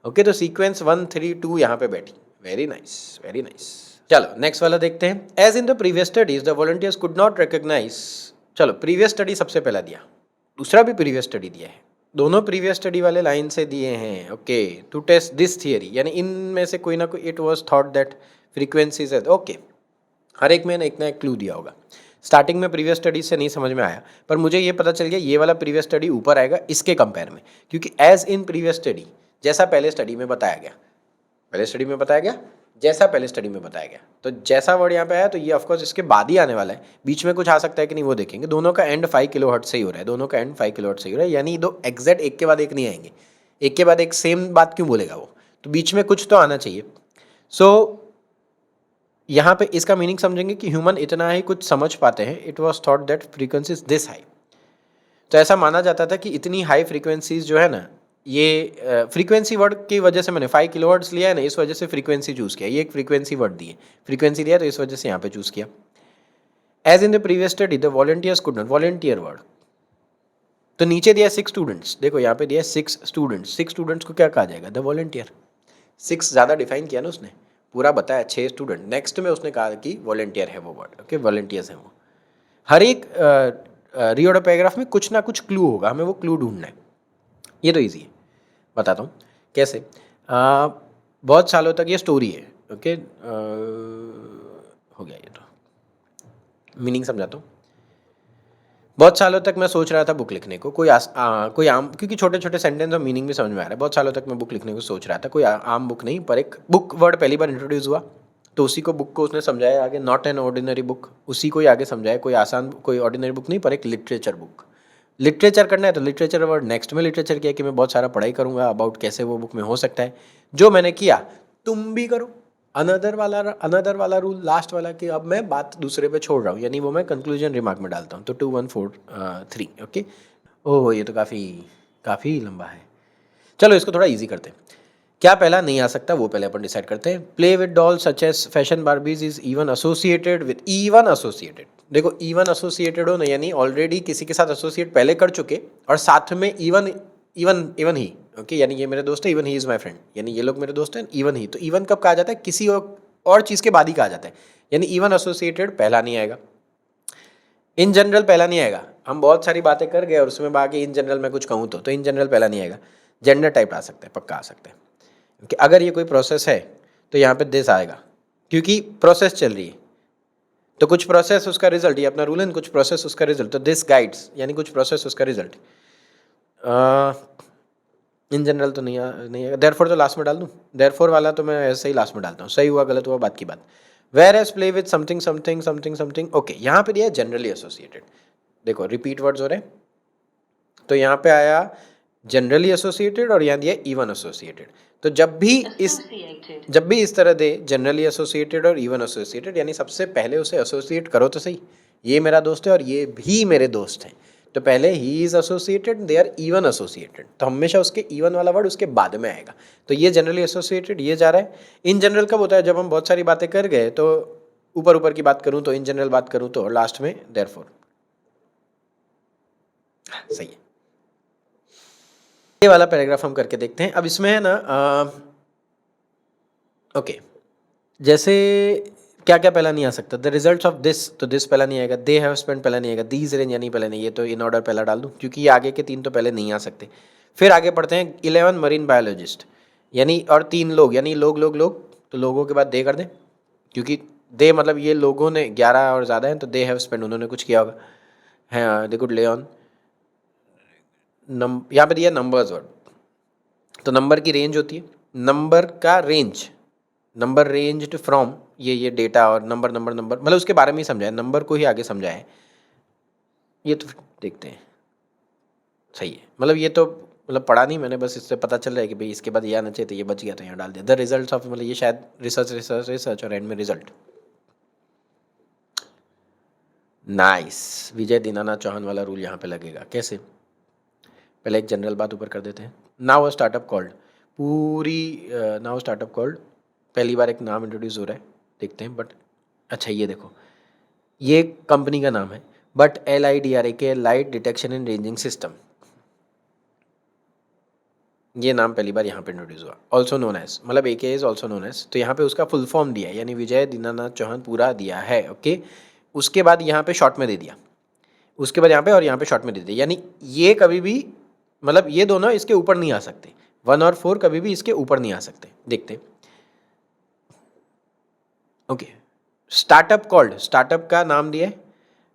ओके, तो सीक्वेंस 1 3 2 यहाँ पे बैठी। Very nice, very nice. चलो नेक्स्ट वाला देखते हैं। As in the previous studies the volunteers could not recognise. चलो प्रीवियस स्टडी सबसे पहला दिया, दूसरा भी प्रीवियस स्टडी दिया है, दोनों प्रीवियस स्टडी वाले लाइन से दिए हैं। Okay, to test this theory, यानी इनमें से कोई ना कोई, it was thought that frequencies है। ओके, हर एक में एक ना एक क्लू दिया होगा। स्टार्टिंग में प्रीवियस स्टडी से नहीं समझ में आया, पर मुझे ये पता चल गया ये वाला प्रीवियस स्टडी ऊपर आएगा इसके कंपेयर में, क्योंकि एज इन प्रीवियस स्टडी, जैसा पहले स्टडी में बताया गया, पहले स्टडी में बताया गया, जैसा पहले स्टडी में बताया गया, तो जैसा वर्ड यहाँ पे आया तो ये ऑफकोर्स इसके बाद ही आने वाला है। बीच में कुछ आ सकता है कि नहीं वो देखेंगे। दोनों का एंड 5 किलोहर्ट्ज से ही हो रहा है, दोनों का एंड 5 किलोहर्ट्ज से ही हो रहा है, यानी दो एग्जैक्ट एक के बाद एक नहीं आएंगे। एक के बाद एक सेम बात क्यों बोलेगा वो, तो बीच में कुछ तो आना चाहिए। सो यहाँ पे इसका मीनिंग समझेंगे कि ह्यूमन इतना ही कुछ समझ पाते हैं। It was thought that frequency is this high, तो ऐसा माना जाता था कि इतनी हाई फ्रीक्वेंसीज जो है ना, ये फ्रीक्वेंसी वर्ड की वजह से मैंने 5 किलोहर्ट्ज लिया है ना, इस वजह से फ्रीक्वेंसी चूज़ किया। ये एक फ्रीक्वेंसी वर्ड दी है, फ्रीक्वेंसी दिया तो इस वजह से यहाँ पे चूज़ किया। As in the previous study the volunteers could not, volunteer word तो नीचे दिया 6 स्टूडेंट्स, देखो यहाँ पे दिया 6 स्टूडेंट्स। 6 स्टूडेंट्स को क्या कहा जाएगा, द वॉलंटियर। 6 ज़्यादा डिफाइन किया ना उसने, पूरा बताया 6 स्टूडेंट। नेक्स्ट में उसने कहा कि वॉलंटियर है वो वर्ड। ओके, वॉलंटियर्स हैं वो। हर एक रीऑर्डर पैराग्राफ में कुछ ना कुछ क्लू होगा, हमें वो क्लू ढूंढना है। ये तो ईजी है, बताता हूँ कैसे। बहुत सालों तक ये स्टोरी है। ओके, हो गया ये तो मीनिंग समझाता हूँ। बहुत सालों तक मैं सोच रहा था बुक लिखने को, कोई आम, क्योंकि छोटे छोटे सेंटेंस और मीनिंग भी समझ में आ रहा है। बहुत सालों तक मैं बुक लिखने को सोच रहा था, कोई आम बुक नहीं, पर एक बुक वर्ड पहली बार इंट्रोड्यूस हुआ तो उसी को, बुक को उसने समझाया आगे, नॉट एन ऑर्डिनरी बुक, उसी को ही आगे समझाया, कोई आसान, कोई ऑर्डिनरी बुक नहीं, पर एक लिटरेचर बुक। लिटरेचर करना है तो लिटरेचर वर्ड नेक्स्ट में लिटरेचर किया कि मैं बहुत सारा पढ़ाई करूँगा अबाउट कैसे वो बुक में हो सकता है। जो मैंने किया तुम भी करो। अनदर वाला रूल लास्ट वाला, कि अब मैं बात दूसरे पे छोड़ रहा हूँ, यानी वो मैं कंक्लूजन रिमार्क में डालता हूँ। तो 2 1 4 3। ओके, ओह ये तो काफ़ी लंबा है। चलो इसको थोड़ा इजी करते हैं। क्या पहला नहीं आ सकता वो पहले अपन डिसाइड करते हैं। Play with doll such as fashion Barbies is even associated with, even associated, देखो इवन एसोसिएटेड हो ना, यानी ऑलरेडी किसी के साथ एसोसिएट पहले कर चुके और साथ में इवन ही। ओके, यानी ये मेरे दोस्त है, even he is my friend, यानी ये लोग मेरे दोस्त हैं, इवन ही। तो इवन कब कहा जाता है, किसी और चीज़ के बाद ही कहा जाता है, यानी इवन एसोसिएटेड पहला नहीं आएगा। इन जनरल पहला नहीं आएगा, हम बहुत सारी बातें कर गए और उसमें बाकी इन जनरल मैं कुछ कहूँ तो इन जनरल पहला नहीं आएगा। जेंडर टाइप आ सकता है, पक्का आ सकता है। कि अगर ये कोई प्रोसेस है तो यहाँ पे दिस आएगा, क्योंकि प्रोसेस चल रही है, तो कुछ प्रोसेस उसका रिजल्ट, ये अपना रूल है, कुछ प्रोसेस उसका रिजल्ट, तो दिस गाइड्स यानी कुछ प्रोसेस उसका रिजल्ट। इन जनरल तो नहीं आएगा। देयरफॉर तो लास्ट में डाल दूँ, देयरफॉर वाला तो मैं ऐसे ही लास्ट में डालता हूँ, सही हुआ गलत हुआ बात की बात। Whereas play with something something something something. Okay, यहाँ पे दिया है जनरली एसोसिएटेड, देखो रिपीट वर्ड्स हो रहे हैं, तो यहाँ पे आया जनरली एसोसिएटेड और यहाँ दिया इवन एसोसिएटेड। तो जब भी इस तरह दे जनरली एसोसिएटेड और इवन एसोसिएटेड, यानी सबसे पहले उसे एसोसिएट करो तो सही, ये मेरा दोस्त है और ये भी मेरे दोस्त हैं, तो पहले ही is associated, they are even associated, तो हमेशा उसके इवन वाला वर्ड उसके बाद में आएगा। तो ये जनरली एसोसिएटेड ये जा रहा है। इन जनरल कब होता है, जब हम बहुत सारी बातें कर गए, तो ऊपर की बात करूँ तो इन जनरल बात करूँ तो, और लास्ट में देयरफॉर। सही है। ये वाला पैराग्राफ हम करके देखते हैं। अब इसमें है ना ओके, जैसे क्या क्या पहला नहीं आ सकता, द रिजल्ट्स ऑफ दिस, तो दिस पहला नहीं आएगा, दे हैव स्पेंट पहला नहीं आएगा, दीज रेंज यानी पहला नहीं, ये तो इन ऑर्डर पहला डाल दूँ क्योंकि ये आगे के 3 तो पहले नहीं आ सकते। फिर आगे पढ़ते हैं 11 मरीन बायोलॉजिस्ट, यानी और 3 लोग, यानी लोग तो लोगों के बाद दे कर दें, क्योंकि दे मतलब ये लोगों ने 11 और ज़्यादा हैं, तो दे हैव स्पेंट उन्होंने कुछ किया होगा, है दे कुड ले ऑन। यहाँ पे दिया नंबर्स वर्ड, तो नंबर की रेंज होती है, नंबर का रेंज, नंबर रेंज्ड फ्रॉम, ये डेटा और नंबर मतलब उसके बारे में ही समझाया, नंबर को ही आगे समझाया है। ये तो देखते हैं, सही है, मतलब ये तो मतलब पढ़ा नहीं मैंने, बस इससे पता चल रहा है कि भाई इसके बाद ये आना चाहिए, तो ये बच गया तो यहाँ डाल दिया। द रिजल्ट ऑफ, मतलब ये शायद रिसर्च और एंड में रिजल्ट। नाइस, विजय दीनानाथ चौहान वाला रूल यहाँ पे लगेगा। कैसे, पहले एक जनरल बात ऊपर कर देते हैं। Now startup called, now startup called, पहली बार एक नाम इंट्रोड्यूस हो रहा है, देखते हैं। बट अच्छा ये देखो, ये कंपनी का नाम है, but LIDRAK, light detection and ranging system. ये नाम पहली बार यहाँ पे इंट्रोड्यूस हुआ। ऑल्सो नोन एज, मतलब AKA is also known as, तो यहाँ पे उसका फुल फॉर्म दिया है, यानी विजय दीनानाथ चौहान पूरा दिया है। ओके, उसके बाद यहाँ पे शॉर्ट में दे दिया, उसके बाद यहाँ पे और यहाँ पे शॉर्ट में दे दिया, यानी ये कभी भी, मतलब ये दोनों इसके ऊपर नहीं आ सकते, 1 और 4 कभी भी इसके ऊपर नहीं आ सकते। देखते, ओके, स्टार्टअप कॉल्ड, स्टार्टअप का नाम दिया है,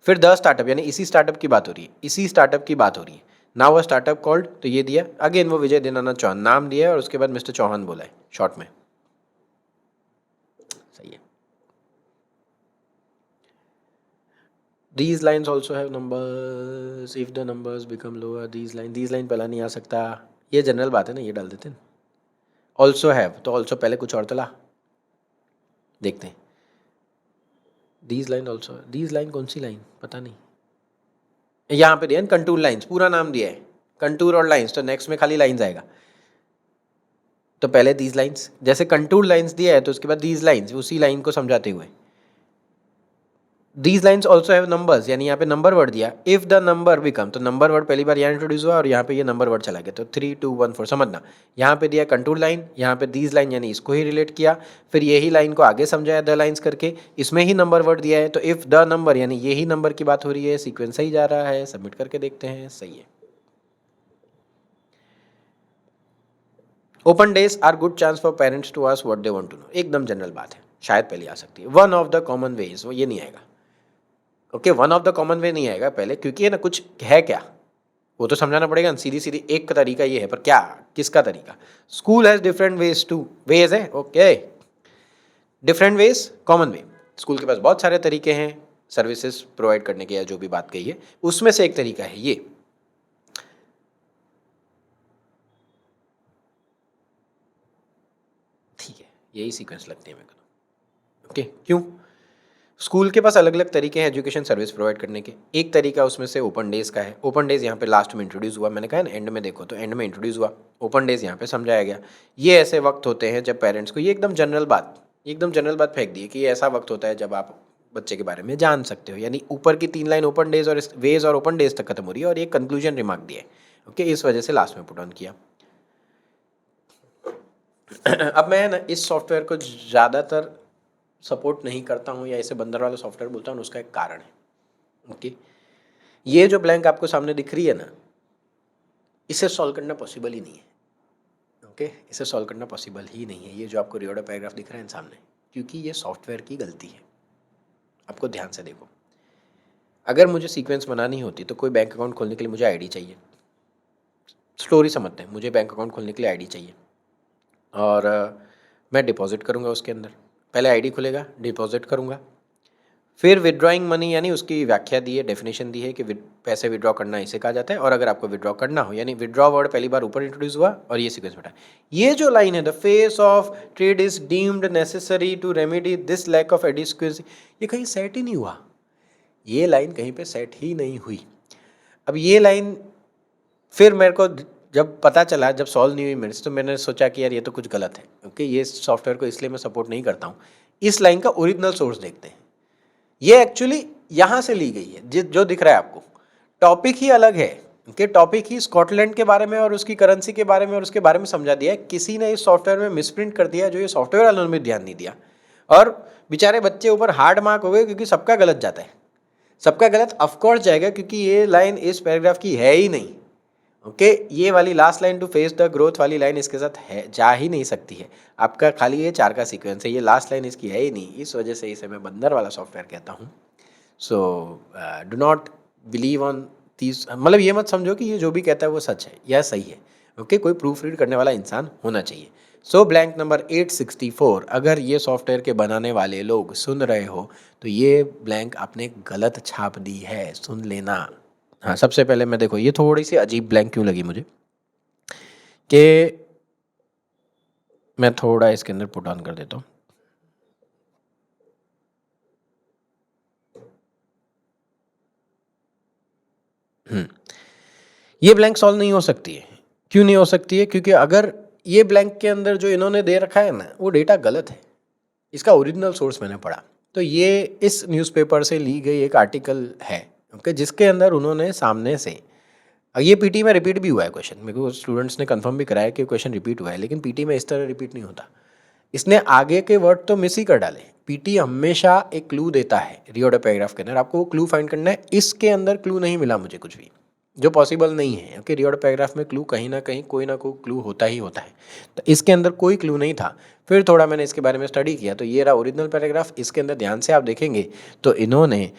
फिर द स्टार्टअप, यानी इसी स्टार्टअप की बात हो रही है, इसी स्टार्टअप की बात हो रही है। नाउ अ स्टार्टअप कॉल्ड, तो ये दिया, अगेन वो विजय दीनानाथ चौहान नाम दिया है और उसके बाद मिस्टर चौहान बोला है शॉर्ट में। सही है। These lines also have numbers. If the numbers become lower, these line पहला नहीं आ सकता, ये जनरल बात है ना, ये डाल देते हैं। ऑल्सो हैव, तो ऑल्सो पहले कुछ और तो ला, देखते हैं। These line also, these line कौन सी लाइन पता नहीं, यहाँ पे दिया कंटूर लाइंस, पूरा नाम दिया है कंटूर और लाइंस, तो नेक्स्ट में खाली लाइंस आएगा, तो पहले दीज लाइंस, जैसे कंटूर लाइंस दिया है तो उसके बाद दीज लाइंस, उसी लाइन को समझाते हुए। These lines also have numbers, यानी यहाँ पे नंबर वर्ड दिया, इफ द नंबर बिकम, तो नंबर वर्ड पहली बार यहाँ इंट्रोड्यूस हुआ और यहाँ पे ये नंबर वर्ड चला गया, तो 3 2 1 4 समझना। यहाँ पे दिया कंटूर लाइन, यहाँ पे दीज लाइन यानी इसको ही रिलेट किया, फिर यही लाइन को आगे समझाया द लाइन्स करके, इसमें ही नंबर वर्ड दिया है, तो इफ द नंबर यानी यही नंबर की बात हो रही है, सीक्वेंस सही जा रहा है, सबमिट करके देखते हैं, सही है। Open days are good chance for parents to ask what they want to know, एकदम जनरल बात है, शायद पहले आ सकती है। One of the common ways, वो ये नहीं आएगा। Okay, one of the common way नहीं आएगा पहले, क्योंकि है ना कुछ है क्या, वो तो समझाना पड़ेगा। सीधी सीधी एक का तरीका ये है, पर क्या, किसका तरीका। School has different ways to, ways है, okay, different ways, common way, school के पास बहुत सारे तरीके हैं सर्विसेज प्रोवाइड करने के, या जो भी बात कही है उसमें से एक तरीका है ये। ठीक है, यही सीक्वेंस लगती है मेरे को। ओके, क्यों, स्कूल के पास अलग अलग तरीके हैं एजुकेशन सर्विस प्रोवाइड करने के, एक तरीका उसमें से ओपन डेज का है। ओपन डेज यहाँ पे लास्ट में इंट्रोड्यूस हुआ, मैंने कहा ना एंड में देखो, तो एंड में इंट्रोड्यूस हुआ, ओपन डेज यहाँ पे समझाया गया। ये ऐसे वक्त होते हैं जब पेरेंट्स को, ये एकदम जनरल बात, एकदम जनरल बात फेंक दी है कि ये ऐसा वक्त होता है जब आप बच्चे के बारे में जान सकते हो, यानी ऊपर की 3 लाइन ओपन डेज और वेज और ओपन डेज तक खत्म हो रही है, और एक कंक्लूजन रिमार्क दिया है। ओके, इस वजह से लास्ट में पुट ऑन किया। अब मैं ना इस सॉफ्टवेयर को ज़्यादातर सपोर्ट नहीं करता हूँ, या इसे बंदर वाला सॉफ्टवेयर बोलता हूँ, उसका एक कारण है। ओके, ये जो ब्लैंक आपको सामने दिख रही है ना, इसे सॉल्व करना पॉसिबल ही नहीं है। ओके, इसे सॉल्व करना पॉसिबल ही नहीं है, ये जो आपको रिओर्डर पैराग्राफ दिख रहा है सामने, क्योंकि ये सॉफ्टवेयर की गलती है। आपको ध्यान से देखो, अगर मुझे सीक्वेंस बनानी होती तो कोई बैंक अकाउंट खोलने के लिए मुझे आईडी चाहिए, स्टोरी समझते हैं, मुझे बैंक अकाउंट खोलने के लिए आईडी चाहिए, और मैं डिपॉजिट करूँगा उसके अंदर, पहले आईडी खुलेगा, डिपॉजिट करूँगा, फिर विड्रॉइंग मनी, यानी उसकी व्याख्या दी है, डेफिनेशन दी है कि पैसे विड्रॉ करना इसे कहा जाता है, और अगर आपको विड्रॉ करना हो, यानी विड्रॉ वर्ड पहली बार ऊपर इंट्रोड्यूस हुआ और ये सीक्वेंस बैठा। ये जो लाइन है, the face of trade is deemed necessary to remedy this lack of adequacy, ये कहीं सेट ही नहीं हुआ, ये लाइन कहीं पे सेट ही नहीं हुई। अब ये लाइन फिर मेरे को जब पता चला, जब सॉल्व नहीं हुई मेरे से, तो मैंने सोचा कि यार ये तो कुछ गलत है। ओके, ये सॉफ्टवेयर को इसलिए मैं सपोर्ट नहीं करता हूँ। इस लाइन का ओरिजिनल सोर्स देखते हैं, ये एक्चुअली यहाँ से ली गई है, जो दिख रहा है आपको, टॉपिक ही अलग है, कि टॉपिक ही स्कॉटलैंड के बारे में और उसकी करेंसी के बारे में और उसके बारे में समझा दिया है। किसी ने इस सॉफ्टवेयर में मिसप्रिंट कर दिया, जो ये सॉफ्टवेयर वालों ने भी ध्यान नहीं दिया, और बेचारे बच्चे ऊपर हार्ड मार्क हो गए, क्योंकि सबका गलत जाता है, सबका गलत ऑफकोर्स जाएगा, क्योंकि ये लाइन इस पैराग्राफ की है ही नहीं। ओके, ये वाली last line to face the growth वाली लाइन इसके साथ है, जा ही नहीं सकती है। आपका खाली ये 4 का सीक्वेंस है, ये लास्ट लाइन इसकी है ही नहीं, इस वजह से इसे मैं बंदर वाला सॉफ्टवेयर कहता हूँ। So do not believe on these, मतलब ये मत समझो कि ये जो भी कहता है वो सच है या सही है। ओके, कोई प्रूफ रीड करने वाला इंसान होना चाहिए। सो ब्लैंक नंबर 864, अगर ये सॉफ्टवेयर के बनाने वाले लोग सुन रहे हो तो ये ब्लैंक आपने गलत छाप दी है, सुन लेना। हाँ, सबसे पहले मैं देखो, ये थोड़ी सी अजीब ब्लैंक क्यों लगी मुझे, कि मैं थोड़ा इसके अंदर पुट ऑन कर देता हूँ। ये ब्लैंक सॉल्व नहीं हो सकती है। क्यों नहीं हो सकती है? क्योंकि अगर ये ब्लैंक के अंदर जो इन्होंने दे रखा है ना, वो डेटा गलत है। इसका ओरिजिनल सोर्स मैंने पढ़ा, तो ये इस न्यूज़पेपर से ली गई एक आर्टिकल है, ओके, जिसके अंदर उन्होंने सामने से और ये पीटी में रिपीट भी हुआ है क्वेश्चन, मेरे को स्टूडेंट्स ने कंफर्म भी कराया कि क्वेश्चन रिपीट हुआ है, लेकिन पीटी में इस तरह रिपीट नहीं होता। इसने आगे के वर्ड तो मिस ही कर डाले। पीटी हमेशा एक क्लू देता है रिओर्डर पैराग्राफ के अंदर, आपको वो क्लू फाइंड करना है। इसके अंदर क्लू नहीं मिला मुझे कुछ भी, जो पॉसिबल नहीं है, क्योंकि रिओर्डर पैराग्राफ में क्लू कहीं ना कहीं कोई ना कोई क्लू होता ही होता है। तो इसके अंदर कोई क्लू नहीं था। फिर थोड़ा मैंने इसके बारे में स्टडी किया, तो ये रहा ओरिजिनल पैराग्राफ। इसके अंदर ध्यान से आप देखेंगे तो इन्होंने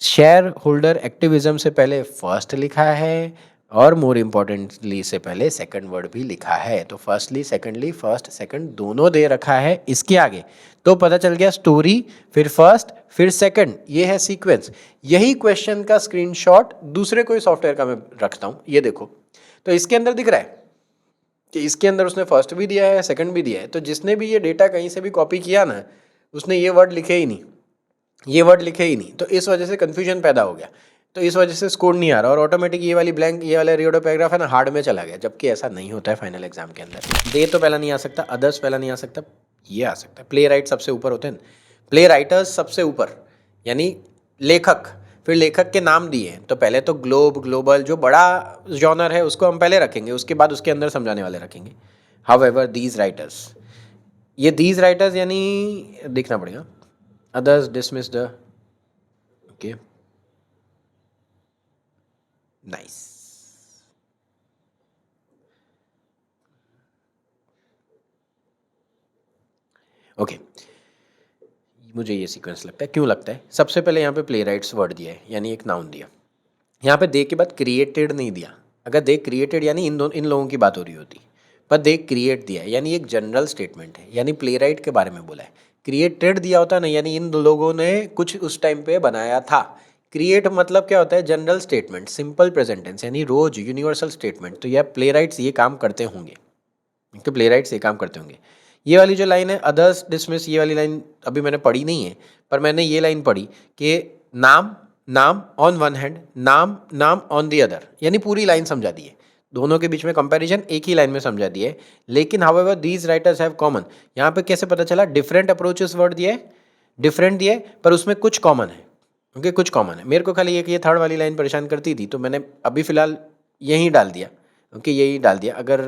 शेयर होल्डर एक्टिविज्म से पहले फर्स्ट लिखा है, और मोर इम्पोर्टेंटली से पहले सेकंड वर्ड भी लिखा है। तो फर्स्टली, सेकंडली, फर्स्ट सेकंड दोनों दे रखा है इसके आगे। तो पता चल गया स्टोरी, फिर फर्स्ट, फिर सेकंड, ये है सीक्वेंस। यही क्वेश्चन का स्क्रीनशॉट दूसरे कोई सॉफ्टवेयर का मैं रखता हूँ, ये देखो। तो इसके अंदर दिख रहा है कि इसके अंदर उसने फर्स्ट भी दिया है, सेकंड भी दिया है। तो जिसने भी ये डेटा कहीं से भी कॉपी किया ना, उसने ये वर्ड लिखे ही नहीं, ये वर्ड लिखे ही नहीं। तो इस वजह से कन्फ्यूजन पैदा हो गया। तो इस वजह से स्कोर नहीं आ रहा, और ऑटोमेटिक ये वाली ब्लैंक, ये वाला रिओर्डर पैराग्राफ है ना, हार्ड में चला गया। जबकि ऐसा नहीं होता है फाइनल एग्जाम के अंदर। दे तो पहला नहीं आ सकता, अदर्स पहला नहीं आ सकता, ये आ सकता है। प्ले राइट सबसे ऊपर होते हैं, प्ले राइटर्स सबसे ऊपर, यानी लेखक। फिर लेखक के नाम दिए, तो पहले तो ग्लोब, ग्लोबल, जो बड़ा जॉनर है उसको हम पहले रखेंगे, उसके बाद उसके अंदर समझाने वाले रखेंगे। हाउ एवर दीज राइटर्स, ये दीज राइटर्स यानी देखना पड़ेगा। Others dismiss the, okay, nice. Okay, मुझे ये सीक्वेंस लगता है। क्यों लगता है? सबसे पहले यहाँ पे प्ले राइट्स वर्ड दिया है, यानी एक नाउन दिया। यहाँ पे दे के बाद क्रिएटेड नहीं दिया। अगर दे क्रिएटेड यानी इन लोगों की बात हो रही होती, पर दे क्रिएट दिया है, यानी एक जनरल स्टेटमेंट है, यानी प्ले राइट के बारे में बोला है। क्रिएटेड दिया होता ना, यानी इन लोगों ने कुछ उस टाइम पे बनाया था। क्रिएट मतलब क्या होता है? General statement, simple present tense, यानी रोज यूनिवर्सल स्टेटमेंट। तो यह प्ले राइट्स ये काम करते होंगे, तो प्ले राइट्स ये काम करते होंगे। ये वाली जो लाइन है अदर्स डिसमिस, ये वाली लाइन अभी मैंने पढ़ी नहीं है, पर मैंने ये लाइन पढ़ी कि नाम, नाम ऑन वन हैंड, नाम, नाम ऑन दी अदर, यानी पूरी लाइन समझा दी है। दोनों के बीच में कंपैरिजन एक ही लाइन में समझा दिया है। लेकिन however these writers have common, यहाँ पे कैसे पता चला? डिफरेंट अप्रोचेस वर्ड दिए, डिफरेंट दिए, पर उसमें कुछ कॉमन है। ओके, कुछ कॉमन है। मेरे को खाली एक ये थर्ड वाली लाइन परेशान करती थी, तो मैंने अभी फिलहाल यही डाल दिया। ओके, यही डाल दिया। अगर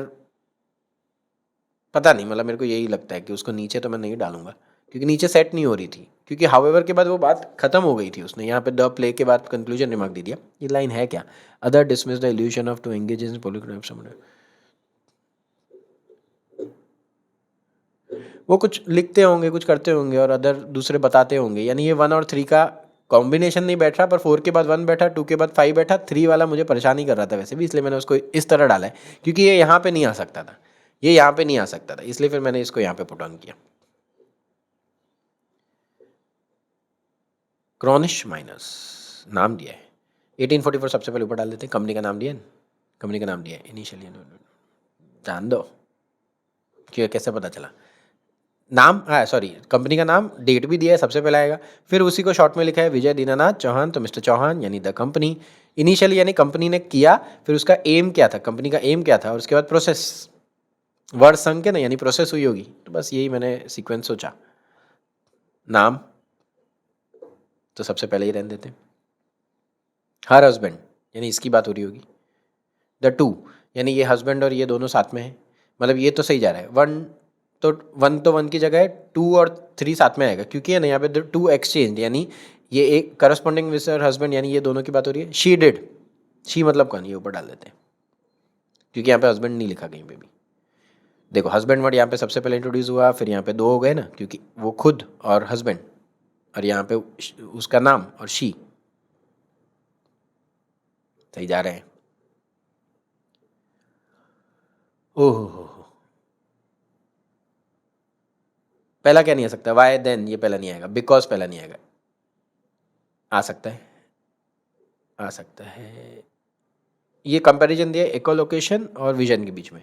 पता नहीं, मतलब मेरे को यही लगता है कि उसको नीचे तो मैं नहीं डालूंगा, क्योंकि नीचे सेट नहीं हो रही थी। क्योंकि हाउएवर के बाद वो बात खत्म हो गई थी। उसने यहाँ पे द प्ले के बाद कंक्लूजन रिमार्क दे दिया। ये लाइन है क्या? Other dismiss the illusion of to engage in polygraph. वो कुछ लिखते होंगे, कुछ करते होंगे, और अदर दूसरे बताते होंगे, यानी ये 1 और 3 का कॉम्बिनेशन नहीं बैठ रहा, पर 4 के बाद 1 बैठा, 2 के बाद 5 बैठा, 3 वाला मुझे परेशान ही कर रहा था वैसे भी, इसलिए मैंने उसको इस तरह डाला है। क्योंकि ये यहाँ पे नहीं आ सकता था, ये यहाँ पे नहीं आ सकता था, इसलिए फिर मैंने इसको यहाँ पे पुट ऑन किया। क्रॉनिश माइनस नाम दिया है, 1844 सबसे पहले ऊपर डाल देते हैं। कंपनी का नाम दिया है, कंपनी का नाम दिया है इनिशियली, जान दो क्यों, कैसे पता चला? नाम, हाँ सॉरी, कंपनी का नाम, डेट भी दिया है, सबसे पहले आएगा। फिर उसी को शॉर्ट में लिखा है विजय दीनानाथ चौहान, तो मिस्टर चौहान यानी द कंपनी। इनिशियली यानी कंपनी ने किया, फिर उसका एम क्या था, कंपनी का एम क्या था, और उसके बाद प्रोसेस, वर्ड संग के ना, यानी प्रोसेस हुई होगी। तो बस यही मैंने सीक्वेंस सोचा। नाम तो सबसे पहले ही रहने देते हैं। हर हस्बैंड यानी इसकी बात हो रही होगी। द टू यानी ये हस्बैंड और ये दोनों साथ में है, मतलब ये तो सही जा रहा है। वन तो वन की जगह है, 2 और 3 साथ में आएगा, क्योंकि है ना यहाँ पे टू एक्सचेंज, यानी ये एक करस्पॉन्डिंग विद हर हस्बैंड, यानी ये दोनों की बात हो रही है। शी डिड, शी मतलब कौन, ये ऊपर डाल देते हैं, क्योंकि यहाँ पे हस्बैंड नहीं लिखा कहीं पे भी। देखो हस्बैंड वर्ड यहाँ पे सबसे पहले इंट्रोड्यूस हुआ, फिर यहाँ पे 2 हो गए ना, क्योंकि वो खुद और हस्बैंड, और यहाँ पे उसका नाम और शी, सही जा रहे हैं। ओहो, पहला क्या नहीं आ सकता? वाई देन, ये पहला नहीं आएगा। बिकॉज पहला नहीं आएगा। आ सकता है, आ सकता है। ये कंपैरिजन दिया इकोलोकेशन और विजन के बीच में।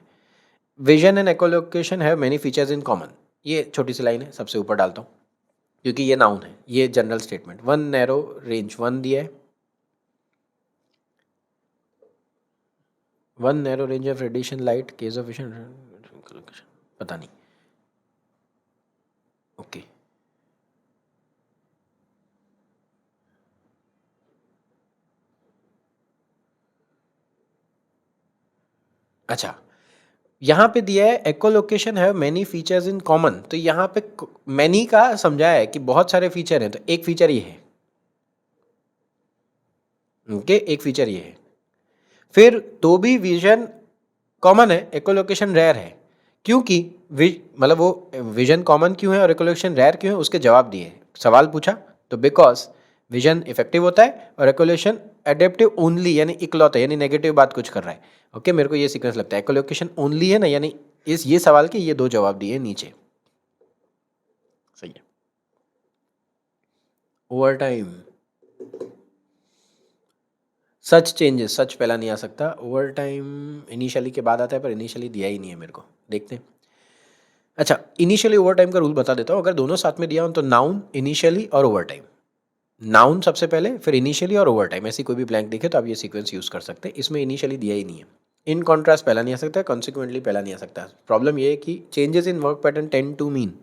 Vision and echolocation have many features in common, ये छोटी सी लाइन है, सबसे ऊपर डालता हूँ, क्योंकि ये नाउन है, ये general statement. One narrow range, one दिया है, one narrow range of radiation light case of vision, पता नहीं। ओके, अच्छा, यहाँ पे दिया है एकोलोकेशन है मैनी फीचर्स इन कॉमन, तो यहाँ पे मैनी का समझाया है कि बहुत सारे फीचर हैं, तो एक फीचर ये है, ओके, एक फीचर ये है। फिर तो भी विजन कॉमन है, एकोलोकेशन रेयर है, क्योंकि मतलब वो विजन कॉमन क्यों है और एकोलोकेशन रेयर क्यों है, उसके जवाब दिए। सवाल पूछा तो बिकॉज विजन इफेक्टिव होता है और एकोलोकेशन एडेप्टिव ओनली, यानी इकलौता, यानी नेगेटिव बात कुछ कर रहा है। ओके, मेरे को ये सीक्वेंस लगता है, एकोलोकेशन ओनली है ना, यानी इस ये सवाल के ये दो जवाब दिए नीचे, सही है। ओवर टाइम सच चेंजेस, सच पहला नहीं आ सकता, ओवर टाइम इनिशियली के बाद आता है, पर इनिशियली दिया ही नहीं है मेरे को, देखते हैं। अच्छा, इनिशियली ओवर टाइम का रूल बता देता हूँ, अगर दोनों साथ में दिया हो तो नाउन इनिशियली और ओवर टाइम, नाउन सबसे पहले फिर इनिशियली और ओवर टाइम, ऐसी कोई भी ब्लैंक दिखे तो आप ये सीक्वेंस यूज कर सकते हैं। इसमें इनिशियली दिया ही नहीं है, इन कॉन्ट्रास्ट पहला नहीं आ सकता, कॉन्सिक्वेंटली पहला नहीं आ सकता। प्रॉब्लम ये है कि changes in work pattern tend to mean,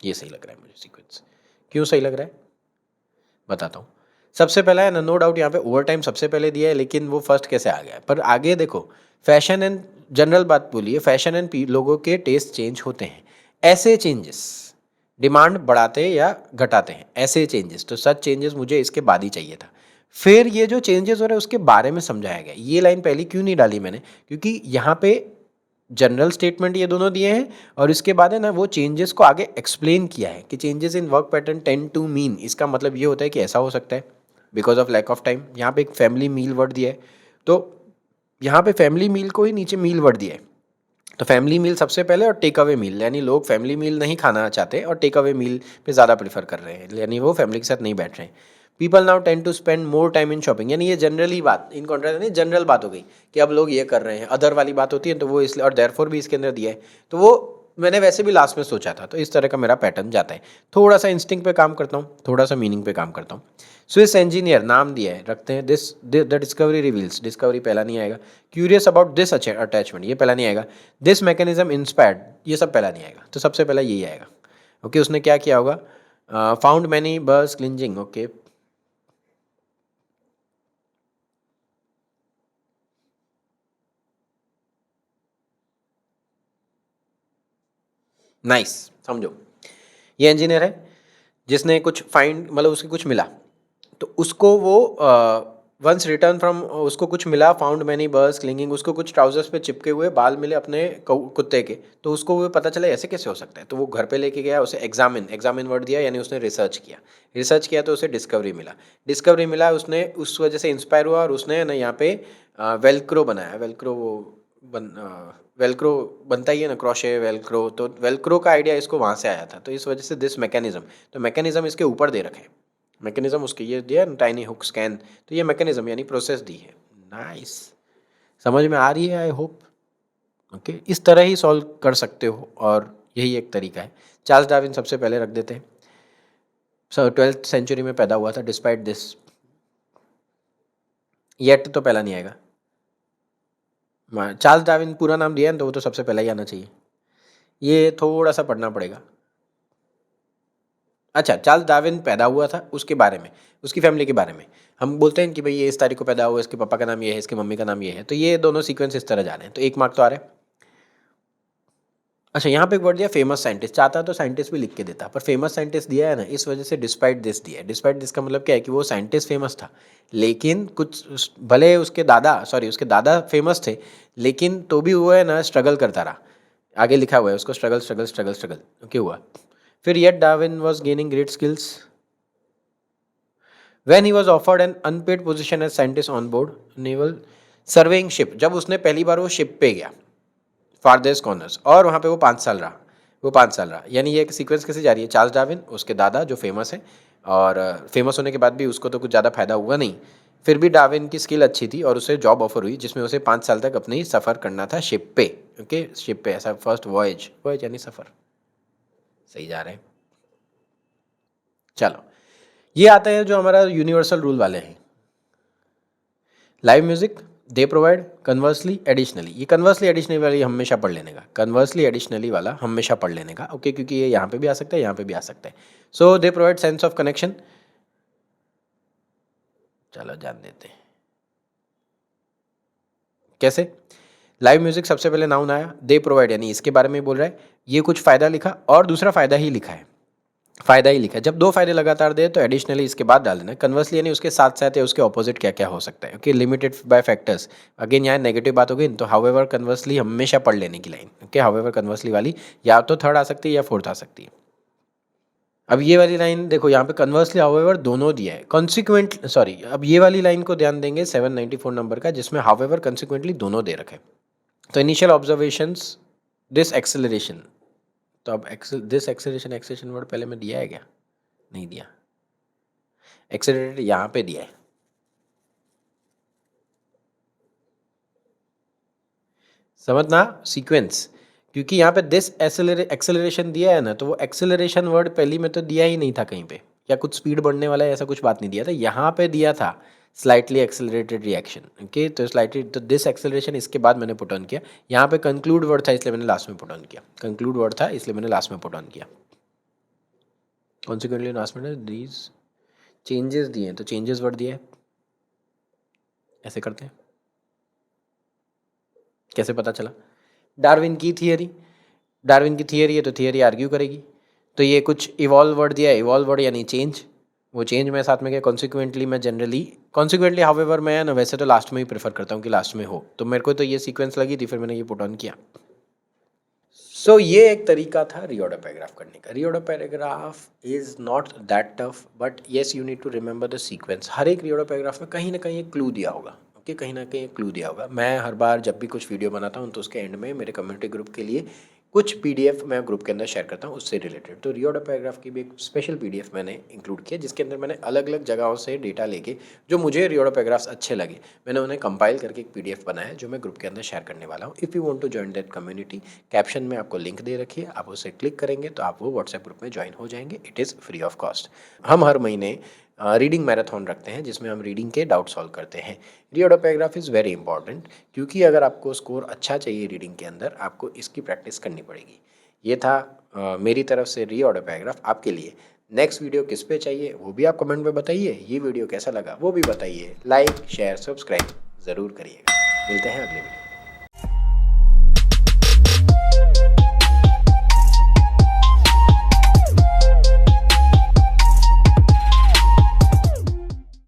ये सही लग रहा है मुझे सीक्वेंस। क्यों सही लग रहा है बताता हूँ। सबसे पहला है ना, नो डाउट यहाँ पे ओवर टाइम सबसे पहले दिया है, लेकिन वो फर्स्ट कैसे आ गया है, पर आगे देखो, फैशन एंड जनरल बात बोलिए, फैशन एंड लोगों के टेस्ट चेंज होते हैं, ऐसे चेंजेस डिमांड बढ़ाते या घटाते हैं, ऐसे चेंजेस, तो सच चेंजेस मुझे इसके बाद ही चाहिए था। फिर ये जो चेंजेस हो रहे हैं उसके बारे में समझाया गया, ये लाइन पहले क्यों नहीं डाली मैंने, क्योंकि यहाँ पे जनरल स्टेटमेंट ये दोनों दिए हैं और इसके बाद है ना वो चेंजेस को आगे एक्सप्लेन किया है कि changes in work pattern tend to mean, इसका मतलब ये होता है कि ऐसा हो सकता है because of lack of time. यहाँ पे एक फैमिली मील वर्ड दिया है, तो यहाँ पे फैमिली मील को ही नीचे मील वर्ड दिया है, तो फैमिली मील सबसे पहले और टेक अवे मील, यानी लोग फैमिली मील नहीं खाना चाहते और टेक अवे मील पे ज़्यादा प्रेफर कर रहे हैं, यानी वो फैमिली के साथ नहीं बैठ रहे हैं। People now tend to spend more time in shopping, यानी ये जनरली बात, इन कॉन्ट्रास्ट नहीं, जनरल बात हो गई कि अब लोग ये कर रहे हैं, अदर वाली बात होती है तो वो इसलिए, और देयरफॉर भी इसके अंदर दिया है, तो वो मैंने वैसे भी लास्ट में सोचा था, तो इस तरह का मेरा पैटर्न जाता है। थोड़ा सा इंस्टिंक्ट पे काम करता हूँ, थोड़ा सा मीनिंग पे काम करता हूँ। स्विस इंजीनियर नाम दिया है, रखते हैं, this the discovery reveals, discovery पहला नहीं आएगा। क्यूरियस अबाउट दिस अटैचमेंट, ये पहला नहीं आएगा। दिस मैकेनिज्म इंस्पायर्ड, ये सब पहला नहीं आएगा, तो सबसे पहला यही आएगा। ओके, उसने क्या किया होगा, found many birds cleansing, okay, nice, समझो, ये इंजीनियर है जिसने कुछ फाइंड, मतलब उसके कुछ मिला, तो उसको वो वंस रिटर्न फ्रॉम, उसको कुछ मिला, फाउंड मैनी बर्ड्स क्लिंगिंग, उसको कुछ ट्राउजर्स पे चिपके हुए बाल मिले अपने कुत्ते के, तो उसको वो पता चला ऐसे कैसे हो सकता है, तो वो घर पे लेके गया, उसे एग्जामिन वर्ड दिया, यानी उसने रिसर्च किया तो उसे डिस्कवरी मिला, उसने उस वजह से इंस्पायर हुआ और उसने ना यहाँ पे वेलक्रो बनाया, वेलक्रो वो बन वेलक्रो बनता ही है ना, क्रोशे वेलक्रो, तो वेलक्रो का आइडिया इसको वहाँ से आया था, तो इस वजह से दिस मैकेनिज्म, तो मैकेनिज्म इसके ऊपर दे रखे हैं, मैकेनिज्म उसके ये दिया टाइनी हुक स्कैन, तो ये मैकेनिज्म यानी प्रोसेस दी है। नाइस, समझ में आ रही है आई होप। ओके, इस तरह ही सॉल्व कर सकते हो और यही एक तरीका है। चार्ल्स डार्विन सबसे पहले रख देते हैं, सो 12th सेंचुरी में पैदा हुआ था, डिस्पाइट दिस, येट तो पहला नहीं आएगा, चार्ल्स डार्विन पूरा नाम दिया है ना, तो वो तो सबसे पहला ही आना चाहिए, ये थोड़ा सा पढ़ना पड़ेगा। अच्छा, चार्ल्स डार्विन पैदा हुआ था, उसके बारे में, उसकी फैमिली के बारे में हम बोलते हैं कि भाई ये इस तारीख को पैदा हुआ, इसके पापा का नाम ये है, इसकी मम्मी का नाम ये है, तो ये दोनों सीक्वेंस इस तरह जा रहे हैं, तो 1 मार्क तो आ रहा है। अच्छा, यहाँ पे एक वर्ड दिया फेमस साइंटिस्ट, चाहता तो साइंटिस्ट भी लिख के देता, पर फेमस साइंटिस्ट दिया है ना, इस वजह से डिस्पाइट दिस दिया है। डिस्पाइट दिस का मतलब क्या है कि वो साइंटिस्ट फेमस था, लेकिन कुछ भले उसके दादा फेमस थे, लेकिन तो भी वो है ना स्ट्रगल करता रहा, आगे लिखा हुआ है उसको, स्ट्रगल स्ट्रगल स्ट्रगल स्ट्रगल, क्यों हुआ। फिर yet Darwin was gaining great skills when he was offered an unpaid position as scientist on board naval surveying ship, जब उसने पहली बार वो शिप पे गया फारदेस्ट कॉर्नर्स, और वहाँ पे वो 5 साल रहा, यानी ये सीक्वेंस कैसे जा रही है, चार्ल्स डार्विन, उसके दादा जो फेमस है, और फेमस होने के बाद भी उसको तो कुछ ज़्यादा फायदा हुआ नहीं, फिर भी डार्विन की स्किल अच्छी थी और उसे जॉब ऑफर हुई जिसमें उसे 5 साल तक अपनी सफ़र करना था शिप पे। ओके, शिप पे, ऐसा फर्स्ट वॉयज, वॉयज यानी सफ़र, सही जा रहे हैं। चलो, ये आता है जो हमारा यूनिवर्सल रूल वाले हैं, live music, they provide, conversely, additionally. ये कन्वर्सली एडिशनली वाली हमेशा पढ़ लेने का, कन्वर्सली एडिशनली वाला हमेशा पढ़ लेने का, ओके, क्योंकि ये यहाँ पे भी आ सकता है, यहाँ पे भी आ सकता है। So they provide sense of connection, चलो जान देते हैं कैसे। लाइव म्यूजिक सबसे पहले नाउन आया, दे प्रोवाइड यानी इसके बारे में बोल रहा है, ये कुछ फ़ायदा लिखा और दूसरा फ़ायदा ही लिखा है, फ़ायदा ही लिखा है। जब दो फायदे लगातार दे तो एडिशनली इसके बाद डाल देना। कन्वर्सली यानी उसके साथ साथ या उसके ऑपोजिट क्या क्या हो सकता है, okay, limited by factors, again यहाँ नेगेटिव बात हो गई तो हाउएवर कन्वर्सली हमेशा पढ़ लेने की लाइन, ओके, हाउएवर कन्वर्सली वाली या तो थर्ड आ सकती है या फोर्थ आ सकती है। अब ये वाली लाइन देखो, यहाँ पे कन्वर्सली हाउएवर दोनों दिया है, कॉन्सिक्वेंट सॉरी, अब ये वाली लाइन को ध्यान देंगे 794 नंबर का, जिसमें हाउएवर कंसिक्वेंटली दोनों दे रखे। तो इनिशियल ऑब्जर्वेशंस, दिस एक्सेलरेशन, तो अब दिस एक्सेलरेशन, एक्सेलरेशन वर्ड पहले में दिया है क्या, नहीं दिया, एक्सेलरेटेड यहाँ पे दिया है। समझना सीक्वेंस, क्योंकि यहाँ पे दिस एक्सेलरेशन दिया है ना, तो वो एक्सेलरेशन वर्ड पहली में तो दिया ही नहीं था कहीं पे, या कुछ स्पीड बढ़ने वाला है ऐसा कुछ बात नहीं दिया था, यहाँ पे दिया था स्लाइटली एक्सेलरेटेड रिएक्शन, ओके, तो स्लाइटली, तो दिस एक्सेलरेशन इसके बाद मैंने पुट ऑन किया। यहाँ पे कंक्लूड वर्ड था इसलिए मैंने लास्ट में पुट ऑन किया, कंक्लूड वर्ड था इसलिए मैंने लास्ट में पुट ऑन किया। कॉन्सिक्वेंटली लास्ट में दीज चेंजेस दिए हैं, तो चेंजेस वर्ड दिया है, ऐसे करते हैं, कैसे पता चला, डार्विन की थियरी, डार्विन की थियरी है तो थियरी आर्ग्यू करेगी, तो ये कुछ इवॉल्व वर्ड दिया है, इवॉल्व वर्ड यानी चेंज, वो चेंज में साथ में क्या, कॉन्सिक्वेंटली मैं जनरली, कॉन्सिक्वेंटली हाउएवर मैं ना वैसे तो लास्ट में ही प्रेफर करता हूँ कि लास्ट में हो, तो मेरे को तो ये सीक्वेंस लगी थी, फिर मैंने ये पुट ऑन किया। सो ये एक तरीका था रीऑर्डर पैराग्राफ करने का। Reorder paragraph is not that tough, but yes you need to remember the sequence. हर एक रीऑर्डर पैराग्राफ में कहीं ना कहीं एक क्लू दिया होगा, ओके, कहीं ना कहीं एक क्लू दिया होगा। मैं हर बार जब भी कुछ वीडियो बनाता हूँ तो उसके एंड में मेरे कम्युनिटी ग्रुप के लिए कुछ पीडीएफ मैं ग्रुप के अंदर शेयर करता हूँ उससे रिलेटेड। तो रीऑर्डर पैराग्राफ की भी एक स्पेशल पीडीएफ मैंने इंक्लूड किया, जिसके अंदर मैंने अलग अलग जगहों से डेटा लेके जो मुझे रीऑर्डर पैराग्राफ्स अच्छे लगे, मैंने उन्हें कंपाइल करके एक पीडीएफ बनाया जो मैं ग्रुप के अंदर शेयर करने वाला हूँ। If you want to join that community, caption में आपको लिंक दे रखी है, आप उसे क्लिक करेंगे तो आप वो व्हाट्सएप ग्रुप में ज्वाइन हो जाएंगे। It is free of cost. हम हर महीने रीडिंग मैराथन रखते हैं जिसमें हम रीडिंग के डाउट सॉल्व करते हैं। Reorder paragraph is very important, क्योंकि अगर आपको स्कोर अच्छा चाहिए रीडिंग के अंदर, आपको इसकी प्रैक्टिस करनी पड़ेगी। ये था मेरी तरफ से रीऑर्डर पैराग्राफ आपके लिए। नेक्स्ट वीडियो किस पे चाहिए वो भी आप कमेंट में बताइए, ये वीडियो कैसा लगा वो भी बताइए, लाइक शेयर सब्सक्राइब ज़रूर करिएगा। मिलते हैं अगले वीडियो।